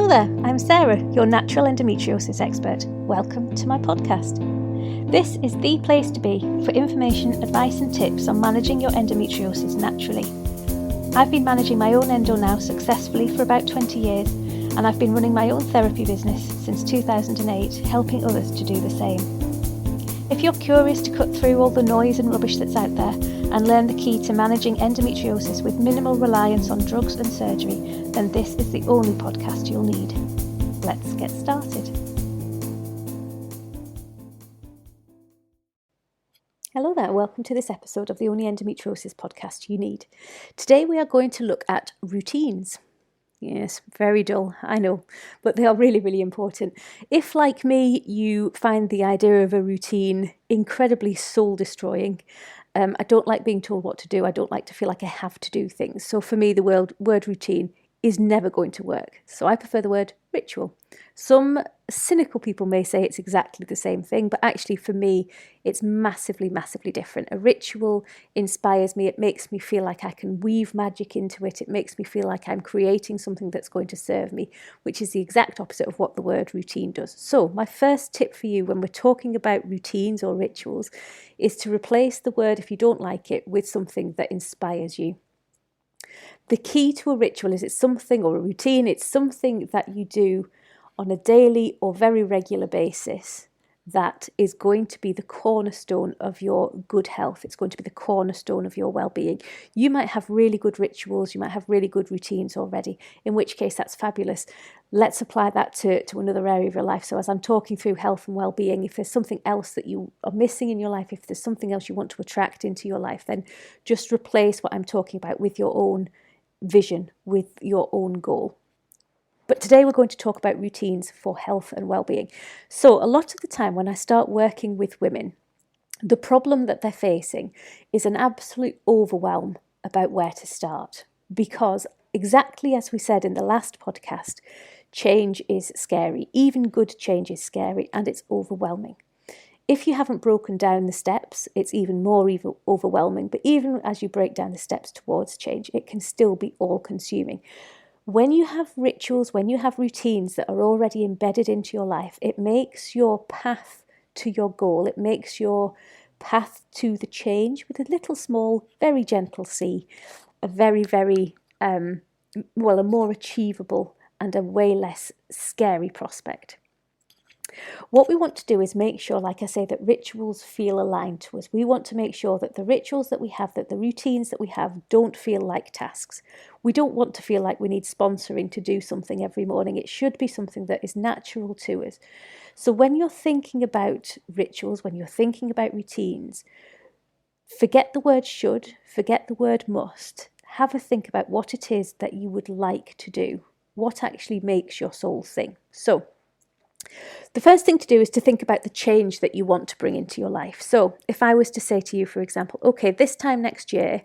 Hello there, I'm Sarah, your natural endometriosis expert. Welcome to my podcast. This is the place to be for information, advice and tips on managing your endometriosis naturally. I've been managing my own endo now successfully for about 20 years, and I've been running my own therapy business since 2008, helping others to do the same. If you're curious to cut through all the noise and rubbish that's out there and learn the key to managing endometriosis with minimal reliance on drugs and surgery, then this is the only podcast you'll need. Let's get started. Hello there, welcome to this episode of the Only Endometriosis podcast you need. Today we are going to look at routines. Yes, very dull, I know, but they are really, really important. If, like me, you find the idea of a routine incredibly soul-destroying, I don't like being told what to do. I don't like to feel like I have to do things. So for me, the word routine is never going to work. So I prefer the word ritual. Some cynical people may say it's exactly the same thing, but actually for me, it's massively, massively different. A ritual inspires me. It makes me feel like I can weave magic into it. It makes me feel like I'm creating something that's going to serve me, which is the exact opposite of what the word routine does. So my first tip for you when we're talking about routines or rituals is to replace the word, if you don't like it, with something that inspires you. The key to a ritual is it's something, or a routine, it's something that you do on a daily or very regular basis that is going to be the cornerstone of your good health. It's going to be the cornerstone of your well-being. You might have really good rituals, you might have really good routines already, in which case that's fabulous. Let's apply that to another area of your life. So as I'm talking through health and well-being, if there's something else that you are missing in your life, if there's something else you want to attract into your life, then just replace what I'm talking about with your own vision, with your own goal. But today we're going to talk about routines for health and well-being. So a lot of the time when I start working with women, the problem that they're facing is an absolute overwhelm about where to start. Because exactly as we said in the last podcast, change is scary. Even good change is scary and it's overwhelming. If you haven't broken down the steps, it's even more overwhelming. But even as you break down the steps towards change, it can still be all-consuming. When you have rituals, when you have routines that are already embedded into your life, it makes your path to your goal, it makes your path to the change with a little small, very gentle C, a very, very, a more achievable and a way less scary prospect. What we want to do is make sure, like I say, that rituals feel aligned to us. We want to make sure that the rituals that we have, that the routines that we have don't feel like tasks. We don't want to feel like we need sponsoring to do something every morning. It should be something that is natural to us. So when you're thinking about rituals, when you're thinking about routines, forget the word should, forget the word must. Have a think about what it is that you would like to do, what actually makes your soul sing. So the first thing to do is to think about the change that you want to bring into your life. So if I was to say to you, for example, okay, this time next year,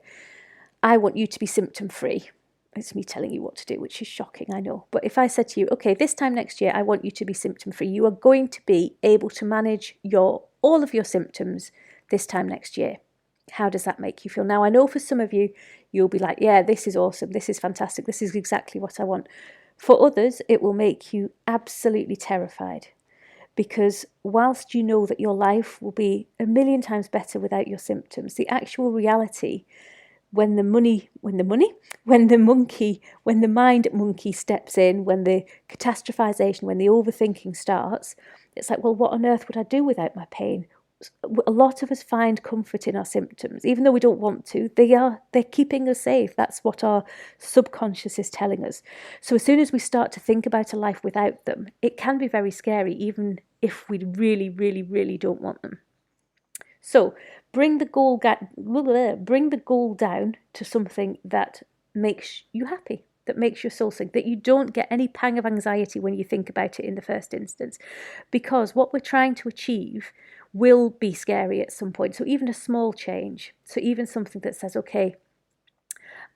I want you to be symptom-free. It's me telling you what to do, which is shocking, I know. But if I said to you, okay, this time next year, I want you to be symptom-free, you are going to be able to manage all of your symptoms this time next year. How does that make you feel? Now, I know for some of you, you'll be like, yeah, this is awesome, this is fantastic, this is exactly what I want. For others, it will make you absolutely terrified, because whilst you know that your life will be a million times better without your symptoms, the actual reality, when the mind monkey steps in, when the catastrophization, when the overthinking starts, it's like, well, what on earth would I do without my pain? A lot of us find comfort in our symptoms, even though we don't want to. They're keeping us safe. That's what our subconscious is telling us. So as soon as we start to think about a life without them, it can be very scary, even if we really, really, really don't want them. So bring the goal down to something that makes you happy, that makes your soul sing, that you don't get any pang of anxiety when you think about it in the first instance, because what we're trying to achieve will be scary at some point. So even a small change, so even something that says, okay,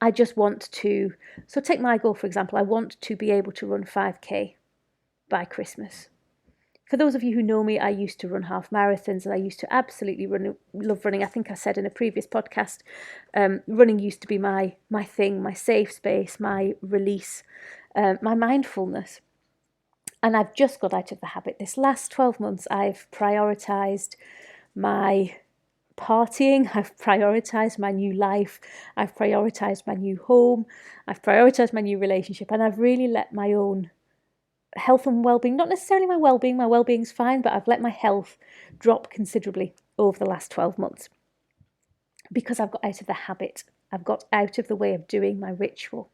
I just want to, so take my goal, for example, I want to be able to run 5K by Christmas. For those of you who know me, I used to run half marathons and I used to absolutely love running. I think I said in a previous podcast, running used to be my thing, my safe space, my release, my mindfulness. And I've just got out of the habit. This last 12 months, I've prioritised my partying, I've prioritised my new life, I've prioritised my new home, I've prioritised my new relationship, and I've really let my own health and well-being, not necessarily my well-being's fine, but I've let my health drop considerably over the last 12 months because I've got out of the habit. I've got out of the way of doing my ritual.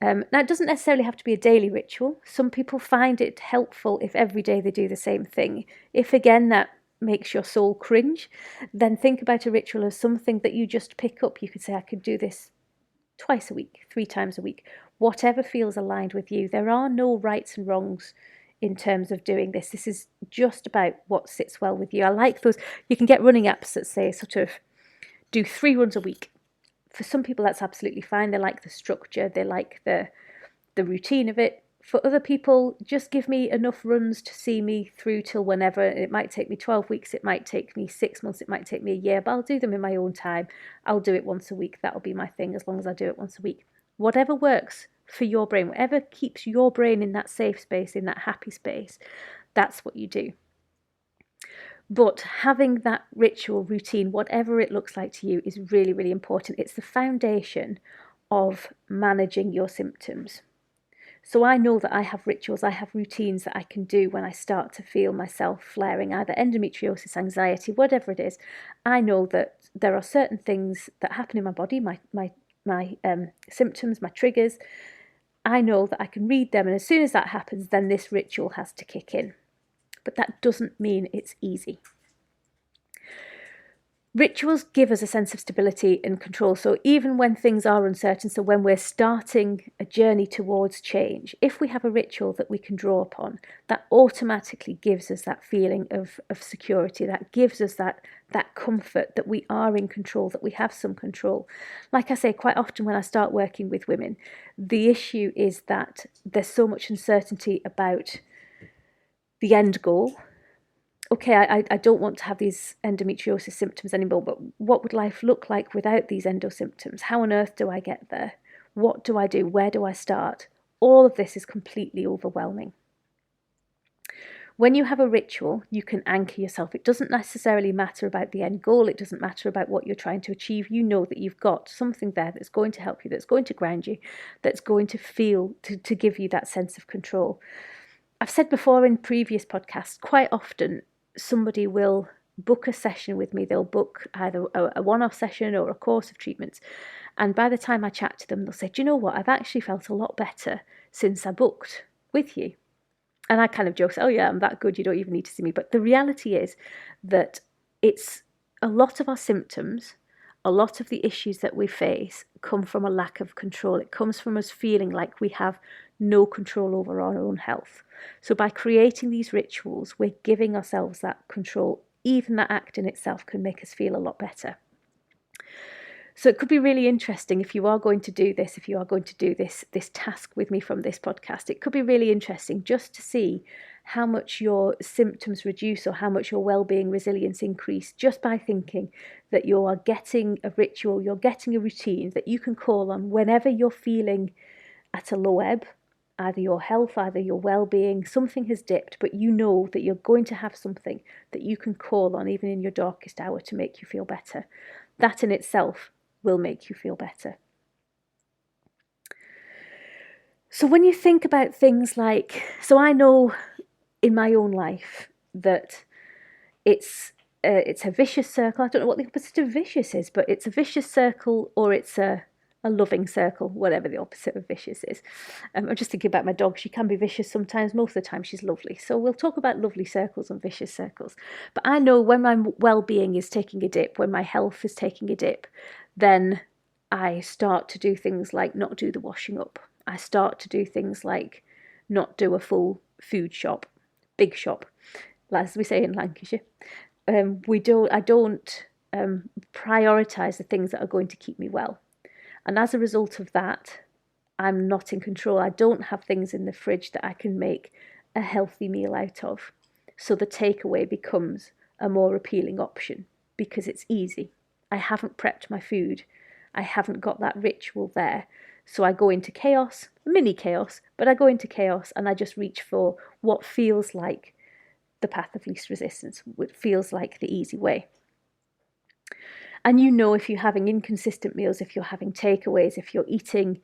Now, it doesn't necessarily have to be a daily ritual. Some people find it helpful if every day they do the same thing. If, again, that makes your soul cringe, then think about a ritual as something that you just pick up. You could say, I could do this twice a week, 3 times a week, whatever feels aligned with you. There are no rights and wrongs in terms of doing this. This is just about what sits well with you. I like those. You can get running apps that say sort of do 3 runs a week. For some people, that's absolutely fine. They like the structure. They like the routine of it. For other people, just give me enough runs to see me through till whenever. It might take me 12 weeks. It might take me 6 months. It might take me a year, but I'll do them in my own time. I'll do it once a week. That'll be my thing as long as I do it once a week. Whatever works for your brain, whatever keeps your brain in that safe space, in that happy space, that's what you do. But having that ritual routine, whatever it looks like to you, is really, really important. It's the foundation of managing your symptoms. So I know that I have rituals, I have routines that I can do when I start to feel myself flaring, either endometriosis, anxiety, whatever it is. I know that there are certain things that happen in my body, my symptoms, my triggers. I know that I can read them, and as soon as that happens, then this ritual has to kick in. But that doesn't mean it's easy. Rituals give us a sense of stability and control. So even when things are uncertain, so when we're starting a journey towards change, if we have a ritual that we can draw upon, that automatically gives us that feeling of security. That gives us that comfort that we are in control, that we have some control. Like I say, quite often when I start working with women, the issue is that there's so much uncertainty about the end goal. Okay, I don't want to have these endometriosis symptoms anymore, but what would life look like without these endo symptoms? How on earth do I get there? What do I do? Where do I start? All of this is completely overwhelming. When you have a ritual, you can anchor yourself. It doesn't necessarily matter about the end goal. It doesn't matter about what you're trying to achieve. You know that you've got something there that's going to help you, that's going to ground you, that's going to feel, to give you that sense of control. I've said before in previous podcasts, quite often somebody will book a session with me. They'll book either a one-off session or a course of treatments. And by the time I chat to them, they'll say, do you know what? I've actually felt a lot better since I booked with you. And I kind of joke, oh yeah, I'm that good, you don't even need to see me. But the reality is that it's a lot of our symptoms, a lot of the issues that we face come from a lack of control. It comes from us feeling like we have no control over our own health. So by creating these rituals, we're giving ourselves that control. Even that act in itself can make us feel a lot better. So it could be really interesting if you are going to do this, this task with me from this podcast. It could be really interesting just to see how much your symptoms reduce or how much your well-being resilience increase just by thinking that you are getting a ritual, you're getting a routine that you can call on whenever you're feeling at a low ebb. Either your health, either your well-being, something has dipped, but you know that you're going to have something that you can call on even in your darkest hour to make you feel better. That in itself will make you feel better. So when you think about things like, so I know in my own life that it's a vicious circle. I don't know what the opposite of vicious is, but it's a vicious circle or it's a loving circle, whatever the opposite of vicious is. I'm just thinking about my dog. She can be vicious sometimes. Most of the time she's lovely. So we'll talk about lovely circles and vicious circles. But I know when my well-being is taking a dip, when my health is taking a dip, then I start to do things like not do the washing up. I start to do things like not do a full food shop, big shop, as we say in Lancashire. I don't prioritise the things that are going to keep me well. And as a result of that, I'm not in control. I don't have things in the fridge that I can make a healthy meal out of. So the takeaway becomes a more appealing option because it's easy. I haven't prepped my food. I haven't got that ritual there. So I go into chaos, mini chaos, but I go into chaos and I just reach for what feels like the path of least resistance, what feels like the easy way. And you know, if you're having inconsistent meals, if you're having takeaways, if you're eating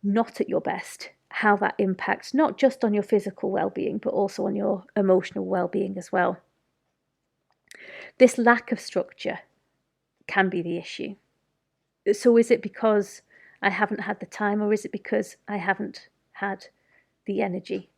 not at your best, how that impacts not just on your physical well-being, but also on your emotional well-being as well. This lack of structure can be the issue. So is it because I haven't had the time, or is it because I haven't had the energy?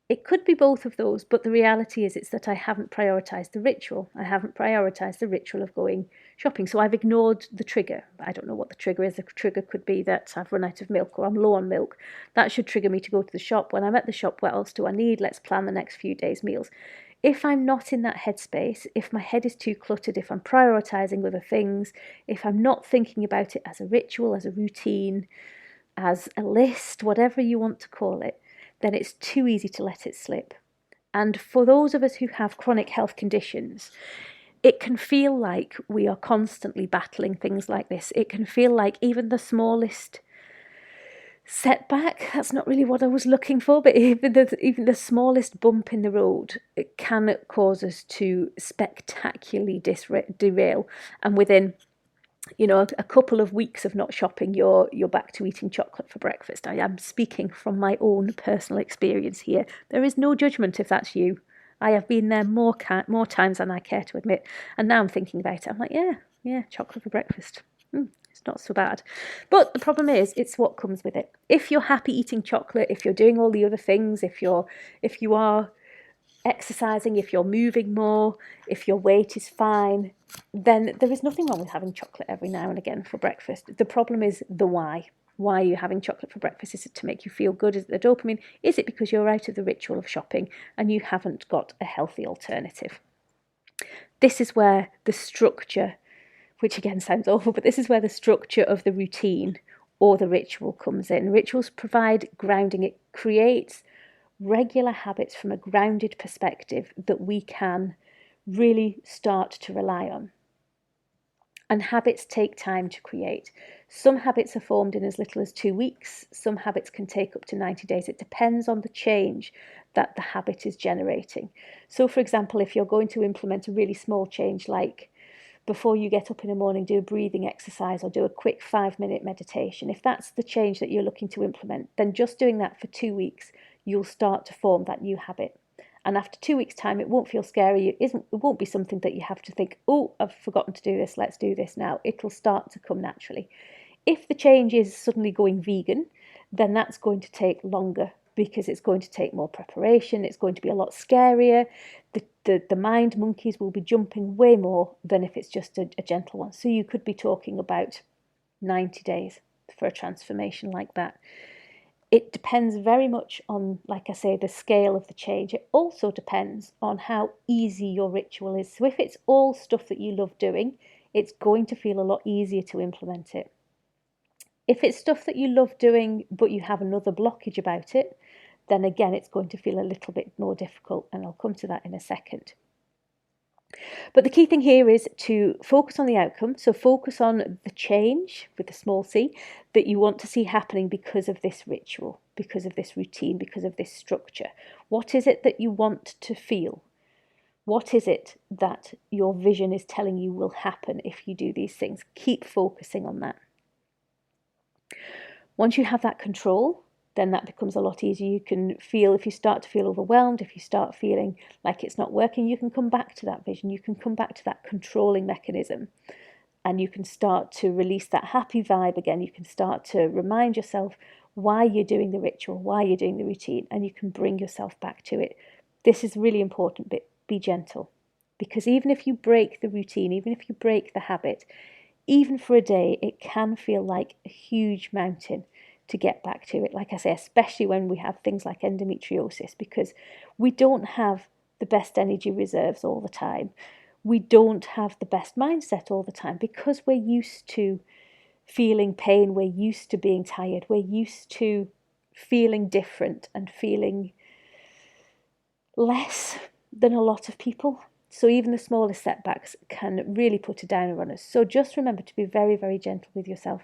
It could be both of those, but the reality is it's that I haven't prioritized the ritual. I haven't prioritized the ritual of going shopping. So I've ignored the trigger. I don't know what the trigger is. The trigger could be that I've run out of milk or I'm low on milk. That should trigger me to go to the shop. When I'm at the shop, what else do I need? Let's plan the next few days' meals. If I'm not in that headspace, if my head is too cluttered, if I'm prioritizing other things, if I'm not thinking about it as a ritual, as a routine, as a list, whatever you want to call it, then it's too easy to let it slip. And for those of us who have chronic health conditions, it can feel like we are constantly battling things like this. It can feel like even the smallest setback, that's not really what I was looking for, but even the smallest bump in the road, it can cause us to spectacularly derail. And within a couple of weeks of not shopping, you're back to eating chocolate for breakfast. I am speaking from my own personal experience here. There is no judgment if that's you. I have been there more times than I care to admit. And now I'm thinking about it. I'm like, yeah, chocolate for breakfast. It's not so bad. But the problem is, it's what comes with it. If you're happy eating chocolate, if you're doing all the other things, if you are exercising, if you're moving more, if your weight is fine, then there is nothing wrong with having chocolate every now and again for breakfast. The problem is the why. Why are you having chocolate for breakfast? Is it to make you feel good? Is it the dopamine? Is it because you're out of the ritual of shopping and you haven't got a healthy alternative? This is where the structure, which again sounds awful, but this is where the structure of the routine or the ritual comes in. Rituals provide grounding. It creates regular habits from a grounded perspective that we can really start to rely on. And habits take time to create. Some habits are formed in as little as 2 weeks. Some habits can take up to 90 days. It depends on the change that the habit is generating. So, for example, if you're going to implement a really small change, like before you get up in the morning, do a breathing exercise or do a quick 5-minute meditation, if that's the change that you're looking to implement, then just doing that for 2 weeks, you'll start to form that new habit. And after 2 weeks' time, it won't feel scary. It won't be something that you have to think, oh, I've forgotten to do this, let's do this now. It'll start to come naturally. If the change is suddenly going vegan, then that's going to take longer because it's going to take more preparation. It's going to be a lot scarier. The mind monkeys will be jumping way more than if it's just a gentle one. So you could be talking about 90 days for a transformation like that. It depends very much on, like I say, the scale of the change. It also depends on how easy your ritual is. So if it's all stuff that you love doing, it's going to feel a lot easier to implement it. If it's stuff that you love doing, but you have another blockage about it, then again, it's going to feel a little bit more difficult, and I'll come to that in a second. But the key thing here is to focus on the outcome. So focus on the change with a small c that you want to see happening because of this ritual, because of this routine, because of this structure. What is it that you want to feel? What is it that your vision is telling you will happen if you do these things? Keep focusing on that. Once you have that control, then that becomes a lot easier. You can feel, if you start to feel overwhelmed, if you start feeling like it's not working, you can come back to that vision. You can come back to that controlling mechanism, and you can start to release that happy vibe again. You can start to remind yourself why you're doing the ritual, why you're doing the routine, and you can bring yourself back to it. This is a really important bit. Be gentle, because even if you break the routine, even if you break the habit, even for a day, it can feel like a huge mountain to get back to it. Like I say, especially when we have things like endometriosis, because we don't have the best energy reserves all the time. We don't have the best mindset all the time because we're used to feeling pain. We're used to being tired. We're used to feeling different and feeling less than a lot of people. So even the smallest setbacks can really put a downer on us. So just remember to be very, very gentle with yourself.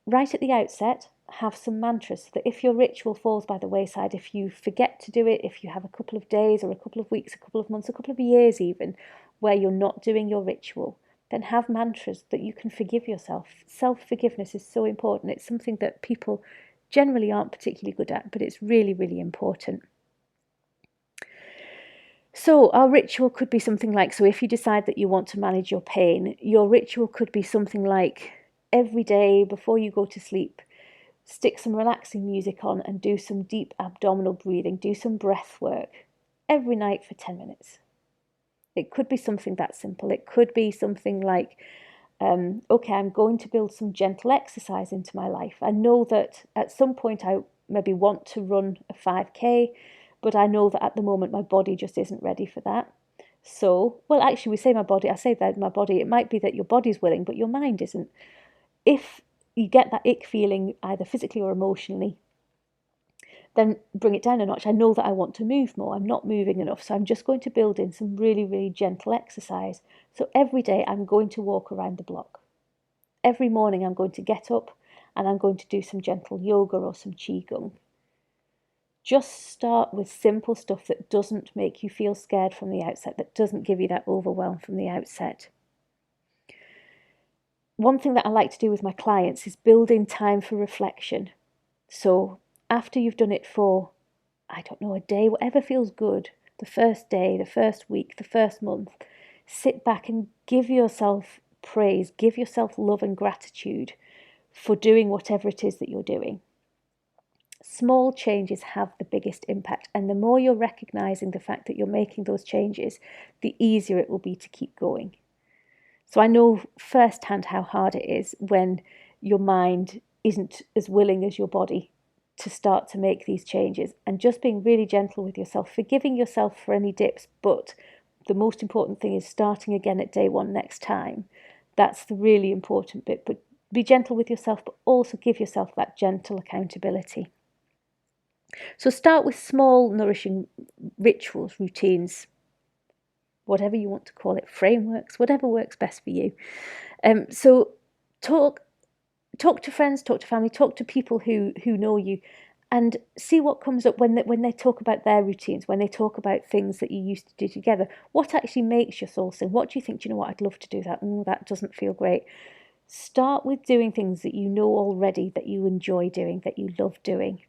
Right at the outset, have some mantras, so that if your ritual falls by the wayside, if you forget to do it, if you have a couple of days or a couple of weeks, a couple of months, a couple of years even, where you're not doing your ritual, then have mantras that you can forgive yourself. Self-forgiveness is so important. It's something that people generally aren't particularly good at, but it's really, really important. So our ritual could be something like, so if you decide that you want to manage your pain, your ritual could be something like every day before you go to sleep, stick some relaxing music on and do some deep abdominal breathing, do some breath work every night for 10 minutes. It could be something that simple. It could be something like, okay, I'm going to build some gentle exercise into my life. I know that at some point I maybe want to run a 5K, but I know that at the moment my body just isn't ready for that. So, well, actually, I say that my body, it might be that your body's willing, but your mind isn't. If you get that ick feeling, either physically or emotionally, then bring it down a notch. I know that I want to move more. I'm not moving enough. So I'm just going to build in some really, really gentle exercise. So every day I'm going to walk around the block. Every morning I'm going to get up and I'm going to do some gentle yoga or some qigong. Just start with simple stuff that doesn't make you feel scared from the outset, that doesn't give you that overwhelm from the outset. One thing that I like to do with my clients is build in time for reflection. So after you've done it for, I don't know, a day, whatever feels good, the first day, the first week, the first month, sit back and give yourself praise, give yourself love and gratitude for doing whatever it is that you're doing. Small changes have the biggest impact, and the more you're recognizing the fact that you're making those changes, the easier it will be to keep going. So I know firsthand how hard it is when your mind isn't as willing as your body to start to make these changes, and just being really gentle with yourself, forgiving yourself for any dips, but the most important thing is starting again at day one next time. That's the really important bit. But be gentle with yourself, but also give yourself that gentle accountability. So start with small, nourishing rituals, routines, whatever you want to call it, frameworks, whatever works best for you. So talk to friends, talk to family, talk to people who know you, and see what comes up when they talk about their routines, when they talk about things that you used to do together. What actually makes your soul sing? What do you think? Do you know what? I'd love to do that. That doesn't feel great. Start with doing things that you know already, that you enjoy doing, that you love doing.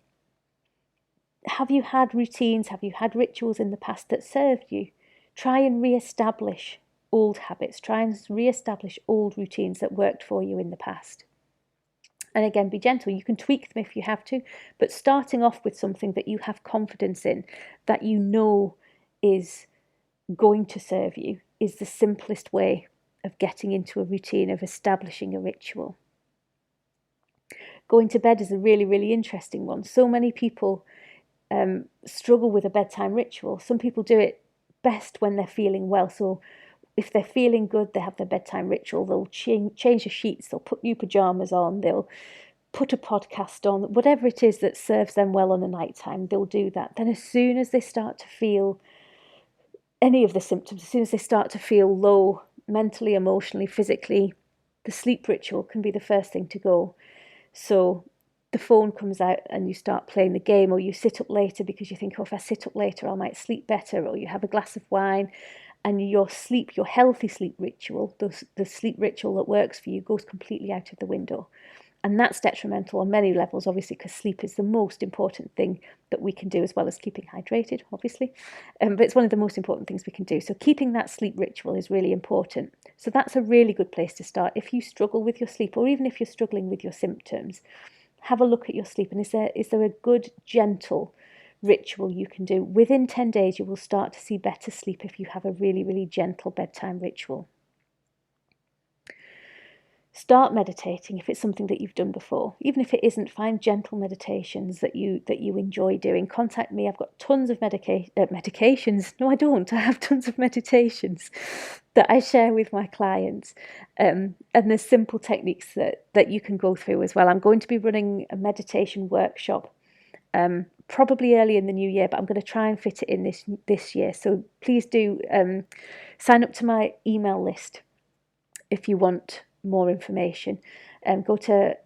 Have you had routines? Have you had rituals in the past that served you? Try and re-establish old habits. Try and re-establish old routines that worked for you in the past. And again, be gentle. You can tweak them if you have to, but starting off with something that you have confidence in, that you know is going to serve you, is the simplest way of getting into a routine, of establishing a ritual. Going to bed is a really, really interesting one. So many people struggle with a bedtime ritual. Some people do it best when they're feeling well. So if they're feeling good, they have their bedtime ritual. They'll change the sheets, they'll put new pajamas on, they'll put a podcast on, whatever it is that serves them well on the night time, they'll do that. Then as soon as they start to feel any of the symptoms, as soon as they start to feel low, mentally, emotionally, physically, the sleep ritual can be the first thing to go. So the phone comes out and you start playing the game, or you sit up later because you think, oh, if I sit up later, I might sleep better, or you have a glass of wine, and your healthy sleep ritual, the sleep ritual that works for you, goes completely out of the window. And that's detrimental on many levels, obviously, because sleep is the most important thing that we can do, as well as keeping hydrated, obviously. But it's one of the most important things we can do. So keeping that sleep ritual is really important. So that's a really good place to start. If you struggle with your sleep, or even if you're struggling with your symptoms, have a look at your sleep. And is there a good, gentle ritual you can do? Within 10 days, you will start to see better sleep if you have a really, really gentle bedtime ritual. Start meditating if it's something that you've done before. Even if it isn't, find gentle meditations that you enjoy doing. Contact me. I've got tons of medications. No, I don't. I have tons of meditations that I share with my clients. And there's simple techniques that you can go through as well. I'm going to be running a meditation workshop probably early in the new year, but I'm going to try and fit it in this year. So please do sign up to my email list if you want more information. Go to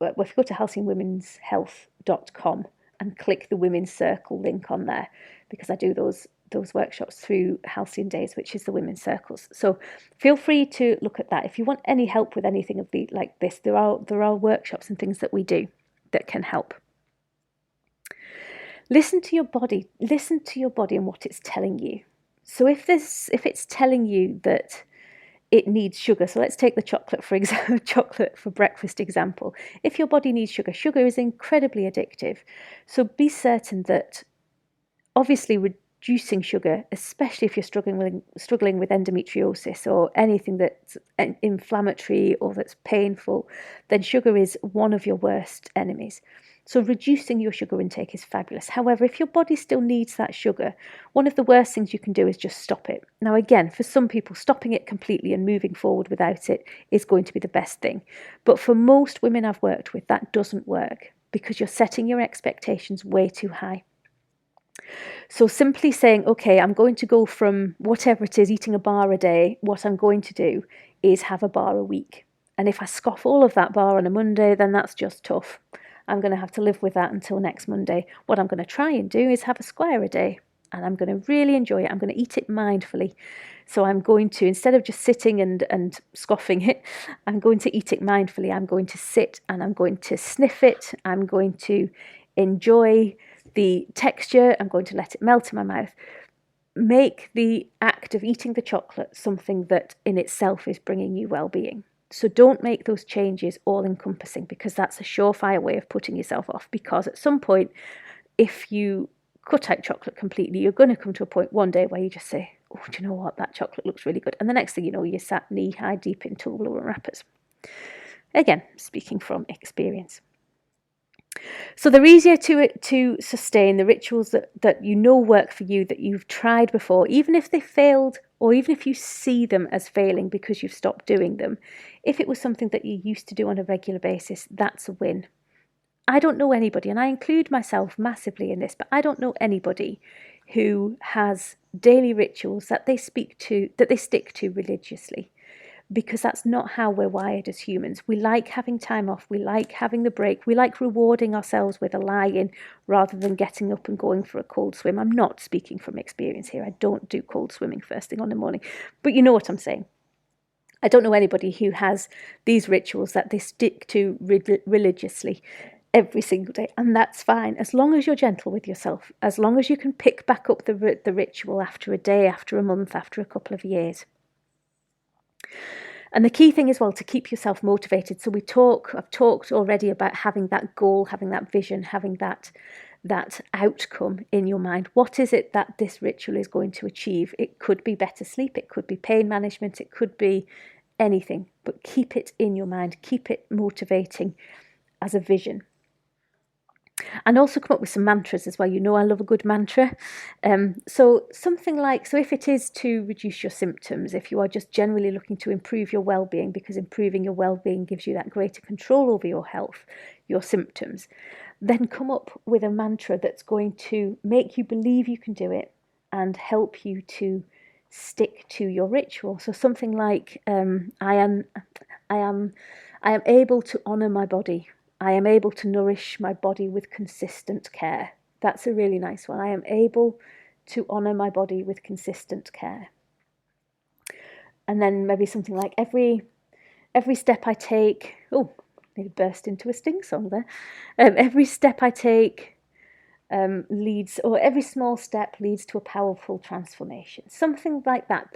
well, if you go to halcyonwomenshealth.com and click the Women's Circle link on there, because I do those workshops through Halcyon Days, which is the Women's Circles. So feel free to look at that. If you want any help with anything of the like this, there are workshops and things that we do that can help. Listen to your body. Listen to your body and what it's telling you. So if it's telling you that it needs sugar, so let's take the chocolate for breakfast example. If your body needs sugar, sugar is incredibly addictive. So be certain that obviously reducing sugar, especially if you're struggling with endometriosis or anything that's inflammatory or that's painful, then sugar is one of your worst enemies. So reducing your sugar intake is fabulous. However, if your body still needs that sugar, one of the worst things you can do is just stop it. Now, again, for some people, stopping it completely and moving forward without it is going to be the best thing. But for most women I've worked with, that doesn't work because you're setting your expectations way too high. So simply saying, okay, I'm going to go from whatever it is, eating a bar a day, what I'm going to do is have a bar a week. And if I scoff all of that bar on a Monday, then that's just tough. I'm going to have to live with that until next Monday. What I'm going to try and do is have a square a day, and I'm going to really enjoy it. I'm going to eat it mindfully. So I'm going to, instead of just sitting and scoffing it, I'm going to eat it mindfully. I'm going to sit and I'm going to sniff it. I'm going to enjoy the texture. I'm going to let it melt in my mouth. Make the act of eating the chocolate something that in itself is bringing you well-being. So don't make those changes all-encompassing, because that's a surefire way of putting yourself off. Because at some point, if you cut out chocolate completely, you're going to come to a point one day where you just say, oh, do you know what? That chocolate looks really good. And the next thing you know, you're sat knee-high deep in Toblerone wrappers. Again, speaking from experience. So they're easier to sustain, the rituals that you know work for you, that you've tried before, even if they failed, or even if you see them as failing because you've stopped doing them. If it was something that you used to do on a regular basis, that's a win. I don't know anybody, and I include myself massively in this, but I don't know anybody who has daily rituals that they stick to religiously. Because that's not how we're wired as humans. We like having time off. We like having the break. We like rewarding ourselves with a lie-in rather than getting up and going for a cold swim. I'm not speaking from experience here. I don't do cold swimming first thing on the morning. But you know what I'm saying. I don't know anybody who has these rituals that they stick to religiously every single day. And that's fine, as long as you're gentle with yourself, as long as you can pick back up the ritual after a day, after a month, after a couple of years. And the key thing as well, to keep yourself motivated. So I've talked already about having that goal, having that vision, having that outcome in your mind. What is it that this ritual is going to achieve? It could be better sleep, it could be pain management, it could be anything, but keep it in your mind, keep it motivating as a vision. And also come up with some mantras as well. You know I love a good mantra. So something like, so if it is to reduce your symptoms, if you are just generally looking to improve your well-being, because improving your well-being gives you that greater control over your health, your symptoms, then come up with a mantra that's going to make you believe you can do it and help you to stick to your ritual. So something like, I am able to honour my body. I am able to nourish my body with consistent care. That's a really nice one. I am able to honour my body with consistent care. And then maybe something like every step I take. Oh, nearly burst into a sting song there. Every step I take leads, or every small step leads to a powerful transformation. Something like that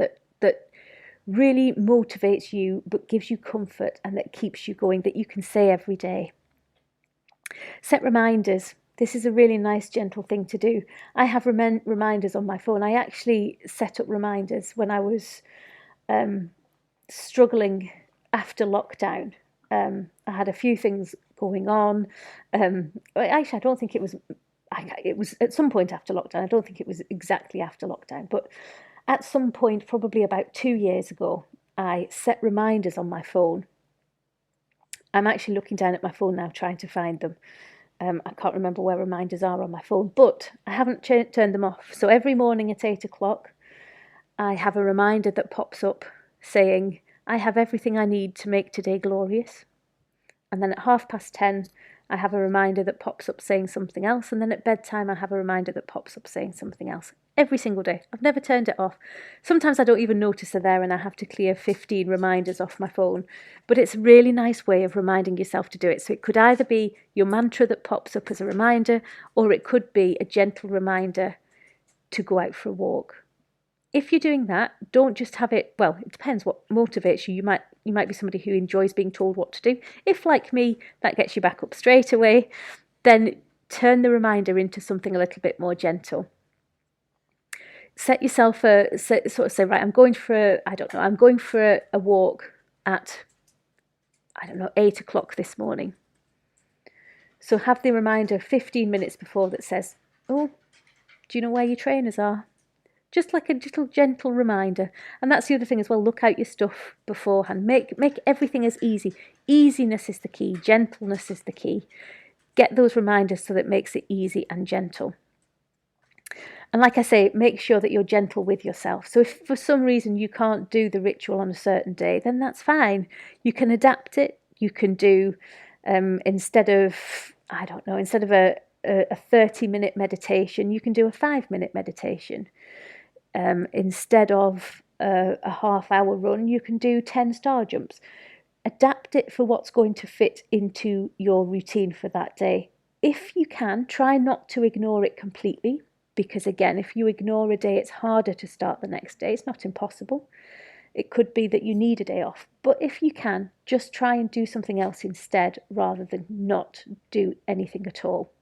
really motivates you, but gives you comfort and that keeps you going, that you can say every day. Set reminders. This is a really nice, gentle thing to do. I have reminders on my phone. I actually set up reminders when I was struggling after lockdown. I had a few things going on. Actually, I don't think it was. It was at some point after lockdown. I don't think it was exactly after lockdown, but at some point, probably about 2 years ago, I set reminders on my phone. I'm actually looking down at my phone now, trying to find them. I can't remember where reminders are on my phone, but I haven't turned them off. So every morning at 8 o'clock, I have a reminder that pops up saying, I have everything I need to make today glorious. And then at 10:30, I have a reminder that pops up saying something else. And then at bedtime, I have a reminder that pops up saying something else. Every single day. I've never turned it off. Sometimes I don't even notice they're there and I have to clear 15 reminders off my phone. But it's a really nice way of reminding yourself to do it. So it could either be your mantra that pops up as a reminder, or it could be a gentle reminder to go out for a walk. If you're doing that, don't just have it, well, it depends what motivates you. You might be somebody who enjoys being told what to do. If, like me, that gets you back up straight away, then turn the reminder into something a little bit more gentle. Set yourself say, right, I'm going for a walk at, 8 o'clock this morning. So have the reminder 15 minutes before that says, oh, do you know where your trainers are? Just like a little gentle reminder. And that's the other thing as well. Look out your stuff beforehand. Make everything as easy. Easiness is the key. Gentleness is the key. Get those reminders so that it makes it easy and gentle. And like I say, make sure that you're gentle with yourself. So if for some reason you can't do the ritual on a certain day, then that's fine. You can adapt it. You can do, instead of a 30-minute meditation, you can do a 5-minute meditation. Instead of a half-hour run, you can do 10 star jumps. Adapt it for what's going to fit into your routine for that day. If you can, try not to ignore it completely, because again, if you ignore a day, it's harder to start the next day. It's not impossible. It could be that you need a day off. But if you can, just try and do something else instead rather than not do anything at all.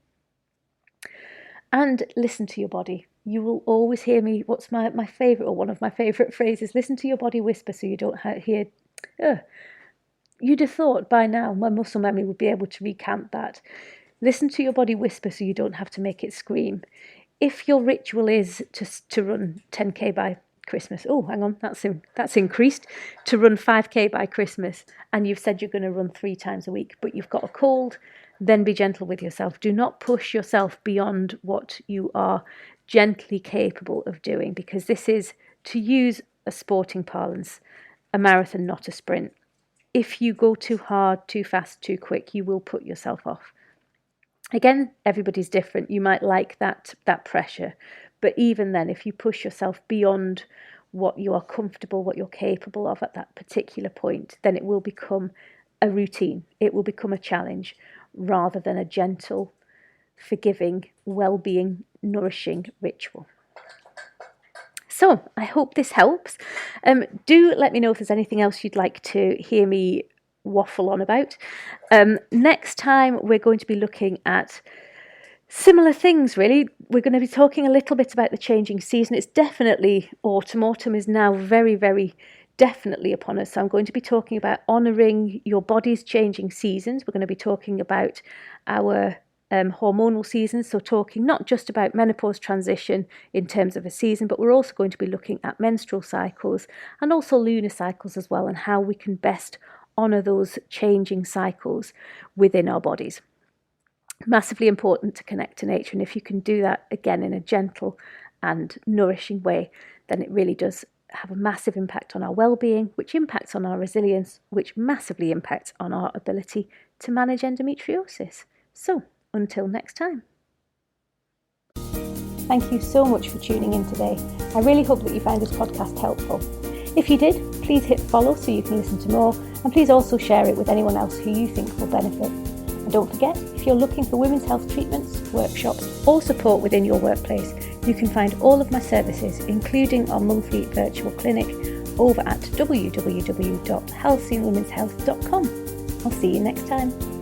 And listen to your body. You will always hear me, what's my favourite, or one of my favourite phrases, listen to your body whisper so you don't hear, you'd have thought by now my muscle memory would be able to recount that. Listen to your body whisper so you don't have to make it scream. If your ritual is to run 10k by Christmas, that's increased, to run 5k by Christmas, and you've said you're going to run 3 times a week, but you've got a cold, then be gentle with yourself. Do not push yourself beyond what you are gently capable of doing, because this is, to use a sporting parlance, a marathon, not a sprint. If you go too hard, too fast, too quick, you will put yourself off. Again, everybody's different. You might like that pressure, but even then, if you push yourself beyond what you are comfortable, what you're capable of at that particular point, then it will become a routine. It will become a challenge rather than a gentle, forgiving, well-being, nourishing ritual. So I hope this helps. Do let me know if there's anything else you'd like to hear me waffle on about. Next time we're going to be looking at similar things, really. We're going to be talking a little bit about the changing season. It's definitely autumn. Autumn is now very, very definitely upon us. So I'm going to be talking about honouring your body's changing seasons. We're going to be talking about our hormonal seasons, so talking not just about menopause transition in terms of a season, but we're also going to be looking at menstrual cycles and also lunar cycles as well, and how we can best honour those changing cycles within our bodies. Massively important to connect to nature, and if you can do that again in a gentle and nourishing way, then it really does have a massive impact on our well-being, which impacts on our resilience, which massively impacts on our ability to manage endometriosis. So until next time. Thank you so much for tuning in today. I really hope that you found this podcast helpful. If you did, please hit follow so you can listen to more, and please also share it with anyone else who you think will benefit. And don't forget, if you're looking for women's health treatments, workshops or support within your workplace, you can find all of my services, including our monthly virtual clinic, over at www.halcyonwomenshealth.com. I'll see you next time.